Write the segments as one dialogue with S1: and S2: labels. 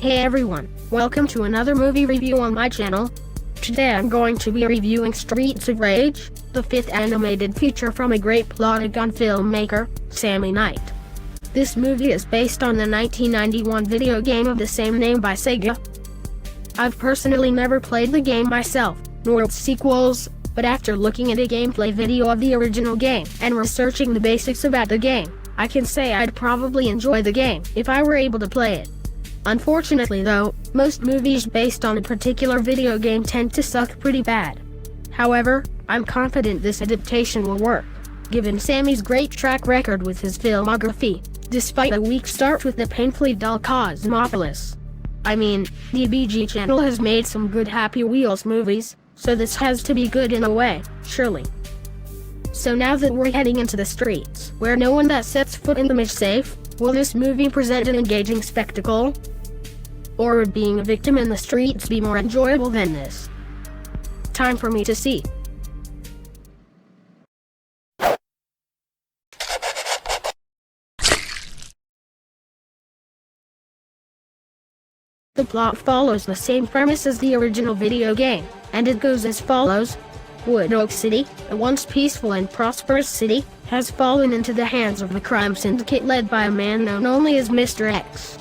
S1: Hey everyone, welcome to another movie review on my channel. Today I'm going to be reviewing Streets of Rage, the 5th animated feature from a great Plotagon filmmaker, Sammy Knight. This movie is based on the 1991 video game of the same name by Sega. I've personally never played the game myself, nor its sequels, but after looking at a gameplay video of the original game and researching the basics about the game, I can say I'd probably enjoy the game if I were able to play it. Unfortunately though, most movies based on a particular video game tend to suck pretty bad. However, I'm confident this adaptation will work, given Sammy's great track record with his filmography, despite a weak start with the painfully dull Cosmopolis. I mean, the BG channel has made some good Happy Wheels movies, so this has to be good in a way, surely. So now that we're heading into the streets, where no one that sets foot in them is safe, will this movie present an engaging spectacle? Or would being a victim in the streets be more enjoyable than this? Time for me to see. The plot follows the same premise as the original video game, and it goes as follows. Wood Oak City, a once peaceful and prosperous city, has fallen into the hands of a crime syndicate led by a man known only as Mr. X.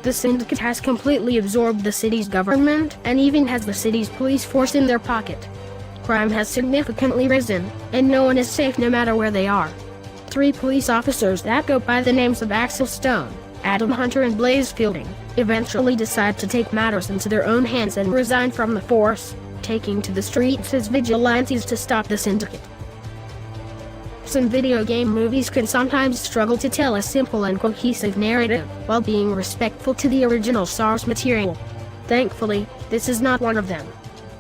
S1: The syndicate has completely absorbed the city's government and even has the city's police force in their pocket. Crime has significantly risen, and no one is safe no matter where they are. 3 police officers that go by the names of Axel Stone, Adam Hunter and Blaze Fielding eventually decide to take matters into their own hands and resign from the force, taking to the streets as vigilantes to stop the syndicate. Some video game movies can sometimes struggle to tell a simple and cohesive narrative while being respectful to the original source material. Thankfully, this is not one of them.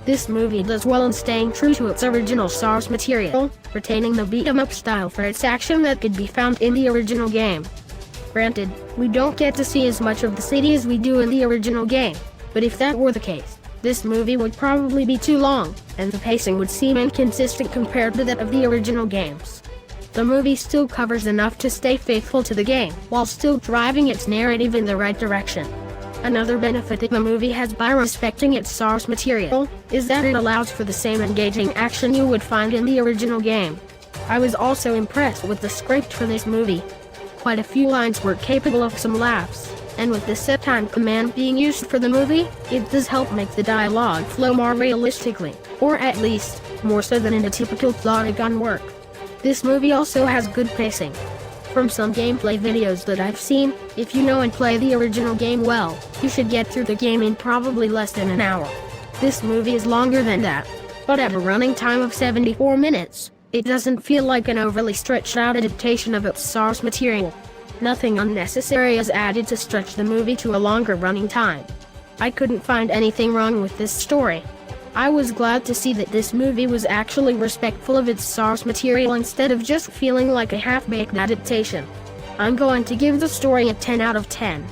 S1: This movie does well in staying true to its original source material, retaining the beat-em-up style for its action that could be found in the original game. Granted, we don't get to see as much of the city as we do in the original game, but if that were the case, this movie would probably be too long, and the pacing would seem inconsistent compared to that of the original games. The movie still covers enough to stay faithful to the game, while still driving its narrative in the right direction. Another benefit that the movie has by respecting its source material, is that it allows for the same engaging action you would find in the original game. I was also impressed with the script for this movie. Quite a few lines were capable of some laughs, and with the set time command being used for the movie, it does help make the dialogue flow more realistically, or at least, more so than in a typical Plotagon work. This movie also has good pacing. From some gameplay videos that I've seen, if you know and play the original game well, you should get through the game in probably less than an hour. This movie is longer than that, but at a running time of 74 minutes, it doesn't feel like an overly stretched out adaptation of its source material. Nothing unnecessary is added to stretch the movie to a longer running time. I couldn't find anything wrong with this story. I was glad to see that this movie was actually respectful of its source material instead of just feeling like a half-baked adaptation. I'm going to give the story a 10 out of 10.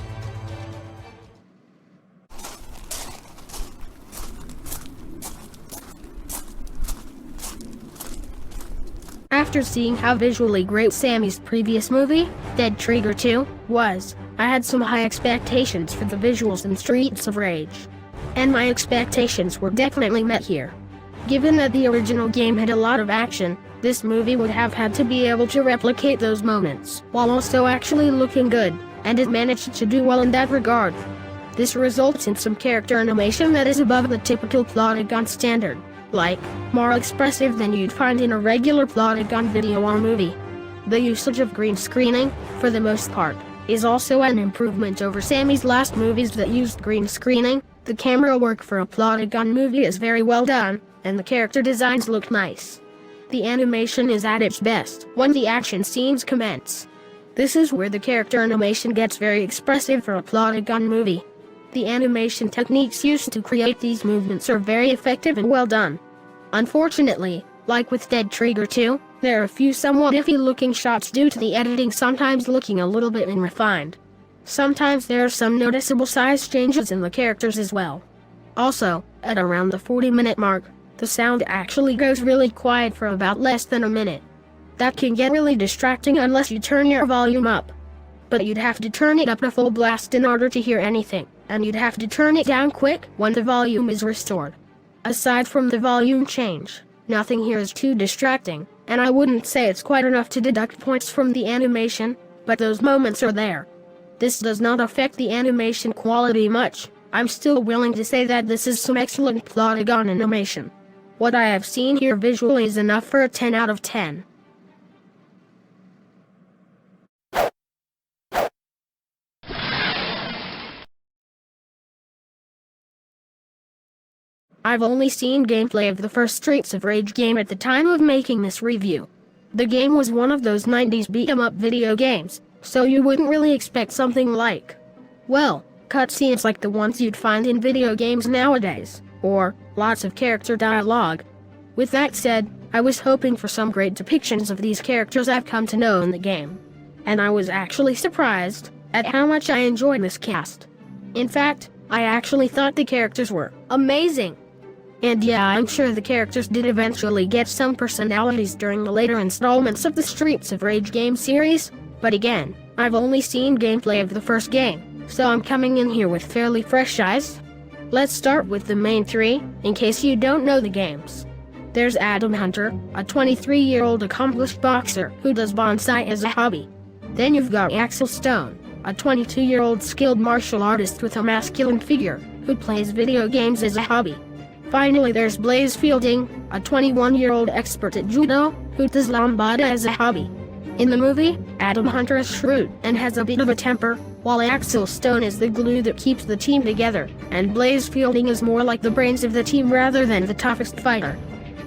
S1: After seeing how visually great Sammy's previous movie, Dead Trigger 2, was, I had some high expectations for the visuals in Streets of Rage. And my expectations were definitely met here. Given that the original game had a lot of action, this movie would have had to be able to replicate those moments, while also actually looking good, and it managed to do well in that regard. This results in some character animation that is above the typical Plotagon standard, like, more expressive than you'd find in a regular Plotagon video or movie. The usage of green screening, for the most part, is also an improvement over Sammy's last movies that used green screening. The camera work for a Plotagon movie is very well done, and the character designs look nice. The animation is at its best when the action scenes commence. This is where the character animation gets very expressive for a Plotagon movie. The animation techniques used to create these movements are very effective and well done. Unfortunately, like with Dead Trigger 2, there are a few somewhat iffy looking shots due to the editing sometimes looking a little bit unrefined. Sometimes there are some noticeable size changes in the characters as well. Also, at around the 40-minute mark, the sound actually goes really quiet for about less than a minute. That can get really distracting unless you turn your volume up. But you'd have to turn it up to full blast in order to hear anything. and you'd have to turn it down quick when the volume is restored. Aside from the volume change, nothing here is too distracting, and I wouldn't say it's quite enough to deduct points from the animation, but those moments are there. This does not affect the animation quality much. I'm still willing to say that this is some excellent Plotagon animation. What I have seen here visually is enough for a 10 out of 10. I've only seen gameplay of the first Streets of Rage game at the time of making this review. The game was one of those 90s beat-em-up video games, so you wouldn't really expect something like, well, cutscenes like the ones you'd find in video games nowadays, or lots of character dialogue. With that said, I was hoping for some great depictions of these characters I've come to know in the game. And I was actually surprised at how much I enjoyed this cast. In fact, I actually thought the characters were amazing. And yeah, I'm sure the characters did eventually get some personalities during the later installments of the Streets of Rage game series, but again, I've only seen gameplay of the first game, so I'm coming in here with fairly fresh eyes. Let's start with the main three, in case you don't know the games. There's Adam Hunter, a 23-year-old accomplished boxer who does bonsai as a hobby. Then you've got Axel Stone, a 22-year-old skilled martial artist with a masculine figure who plays video games as a hobby. Finally, there's Blaze Fielding, a 21-year-old expert at judo who does lambada as a hobby. In the movie, Adam Hunter is shrewd and has a bit of a temper, while Axel Stone is the glue that keeps the team together, and Blaze Fielding is more like the brains of the team rather than the toughest fighter.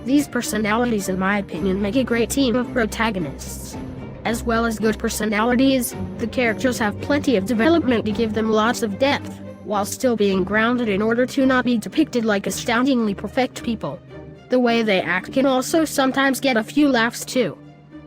S1: These personalities, in my opinion, make a great team of protagonists. As well as good personalities, the characters have plenty of development to give them lots of depth, while still being grounded in order to not be depicted like astoundingly perfect people. The way they act can also sometimes get a few laughs too.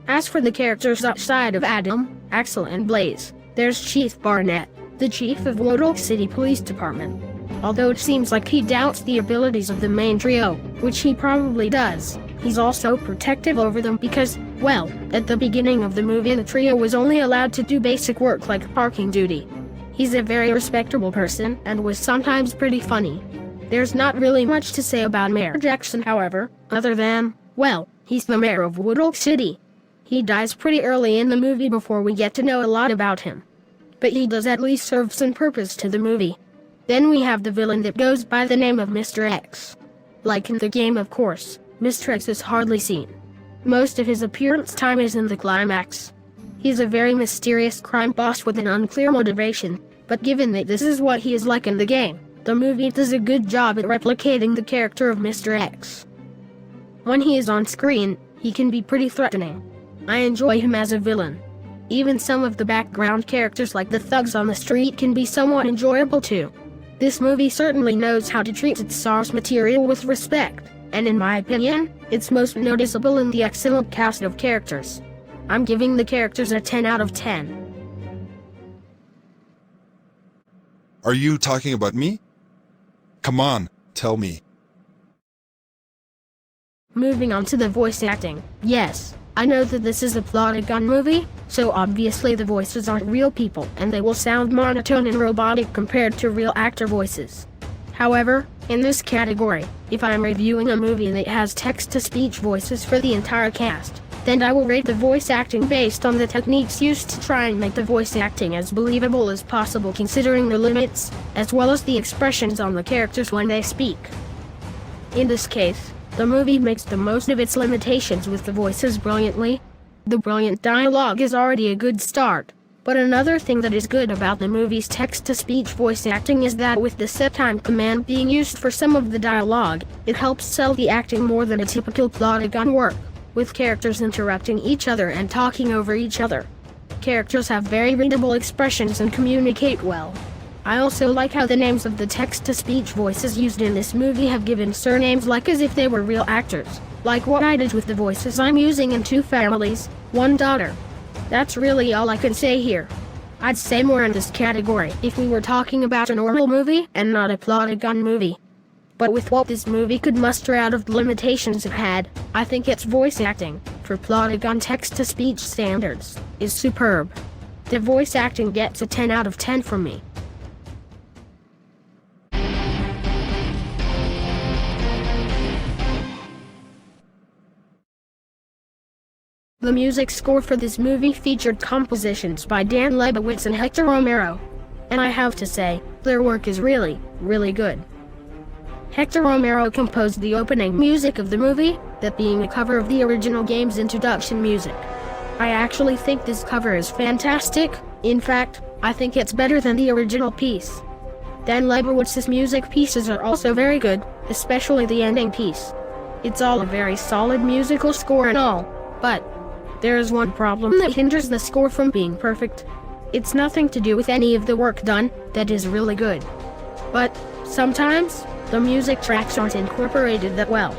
S1: As for the characters outside of Adam, Axel and Blaze, there's Chief Barnett, the chief of Woodrow City Police Department. Although it seems like he doubts the abilities of the main trio, which he probably does, he's also protective over them because, well, at the beginning of the movie the trio was only allowed to do basic work like parking duty. He's a very respectable person and was sometimes pretty funny. There's not really much to say about Mayor Jackson, however, other than, well, he's the mayor of Woodrow City. He dies pretty early in the movie before we get to know a lot about him. But he does at least serve some purpose to the movie. Then we have the villain that goes by the name of Mr. X. Like in the game, of course, Mr. X is hardly seen. Most of his appearance time is in the climax. He's a very mysterious crime boss with an unclear motivation, but given that this is what he is like in the game, the movie does a good job at replicating the character of Mr. X. When he is on screen, he can be pretty threatening. I enjoy him as a villain. Even some of the background characters like the thugs on the street can be somewhat enjoyable too. This movie certainly knows how to treat its source material with respect, and in my opinion, it's most noticeable in the excellent cast of characters. I'm giving the characters a 10 out of 10.
S2: Are you talking about me? Come on, tell me.
S1: Moving on to the voice acting. Yes, I know that this is a Plotagon movie, so obviously the voices aren't real people and they will sound monotone and robotic compared to real actor voices. However, in this category, if I'm reviewing a movie that has text-to-speech voices for the entire cast, then I will rate the voice acting based on the techniques used to try and make the voice acting as believable as possible considering the limits, as well as the expressions on the characters when they speak. In this case, the movie makes the most of its limitations with the voices brilliantly. The brilliant dialogue is already a good start, but another thing that is good about the movie's text-to-speech voice acting is that with the set time command being used for some of the dialogue, it helps sell the acting more than a typical Plotagon work, with characters interrupting each other and talking over each other. Characters have very readable expressions and communicate well. I also like how the names of the text-to-speech voices used in this movie have given surnames like as if they were real actors, like what I did with the voices I'm using in Two Families, One Daughter. That's really all I can say here. I'd say more in this category if we were talking about a normal movie and not a Plotagon movie. But with what this movie could muster out of the limitations it had, I think its voice acting, for Plotagon text-to-speech standards, is superb. The voice acting gets a 10 out of 10 from me. The music score for this movie featured compositions by Dan Lebowitz and Hector Romero. And I have to say, their work is really, really good. Hector Romero composed the opening music of the movie, that being a cover of the original game's introduction music. I actually think this cover is fantastic. In fact, I think it's better than the original piece. Dan Lebowitz's music pieces are also very good, especially the ending piece. It's all a very solid musical score and all, but there is one problem that hinders the score from being perfect. It's nothing to do with any of the work done, that is really good. But sometimes, the music tracks aren't incorporated that well.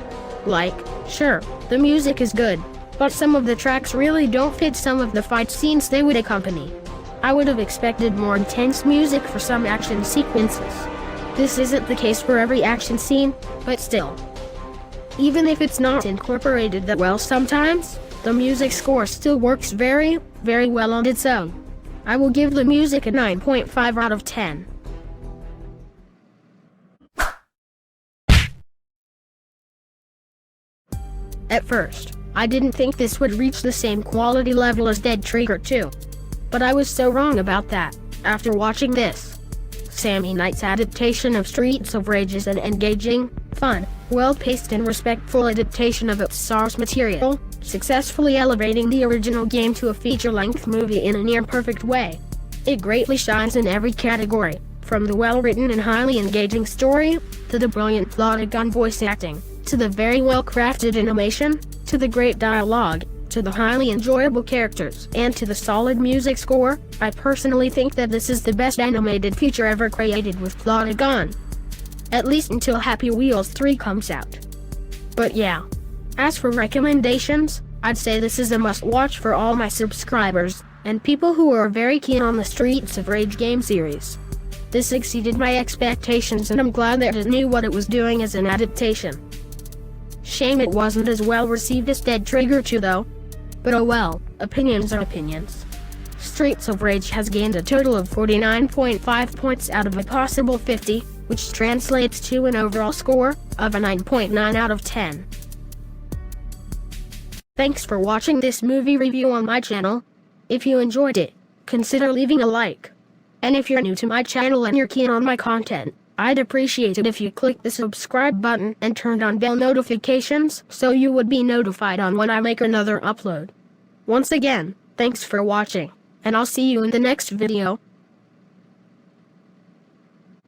S1: Like, sure, the music is good, but some of the tracks really don't fit some of the fight scenes they would accompany. I would have expected more intense music for some action sequences. This isn't the case for every action scene, but still. Even if it's not incorporated that well sometimes, the music score still works very, very well on its own. I will give the music a 9.5 out of 10. At first, I didn't think this would reach the same quality level as Dead Trigger 2. But I was so wrong about that, after watching this. Sammy Knight's adaptation of Streets of Rage is an engaging, fun, well-paced and respectful adaptation of its source material, successfully elevating the original game to a feature-length movie in a near-perfect way. It greatly shines in every category, from the well-written and highly engaging story, to the brilliant Plotagon voice acting, to the very well-crafted animation, to the great dialogue, to the highly enjoyable characters, and to the solid music score. I personally think that this is the best animated feature ever created with Plotagon. At least until Happy Wheels 3 comes out. But yeah. As for recommendations, I'd say this is a must-watch for all my subscribers, and people who are very keen on the Streets of Rage game series. This exceeded my expectations and I'm glad that it knew what it was doing as an adaptation. Shame it wasn't as well received as Dead Trigger 2 though. But oh well, opinions are opinions. Streets of Rage has gained a total of 49.5 points out of a possible 50, which translates to an overall score of a 9.9 out of 10. Thanks for watching this movie review on my channel. If you enjoyed it, consider leaving a like. And if you're new to my channel and you're keen on my content, I'd appreciate it if you click the subscribe button and turned on bell notifications so you would be notified on when I make another upload. Once again, thanks for watching, and I'll see you in the next video.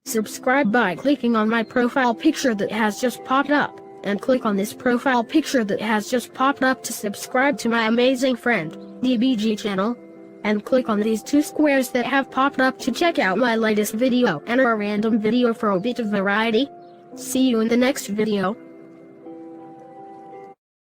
S1: Subscribe by clicking on my profile picture that has just popped up, and click on this profile picture that has just popped up to subscribe to my amazing friend, DBG channel. And click on these two squares that have popped up to check out my latest video and a random video for a bit of variety. See you in the next video.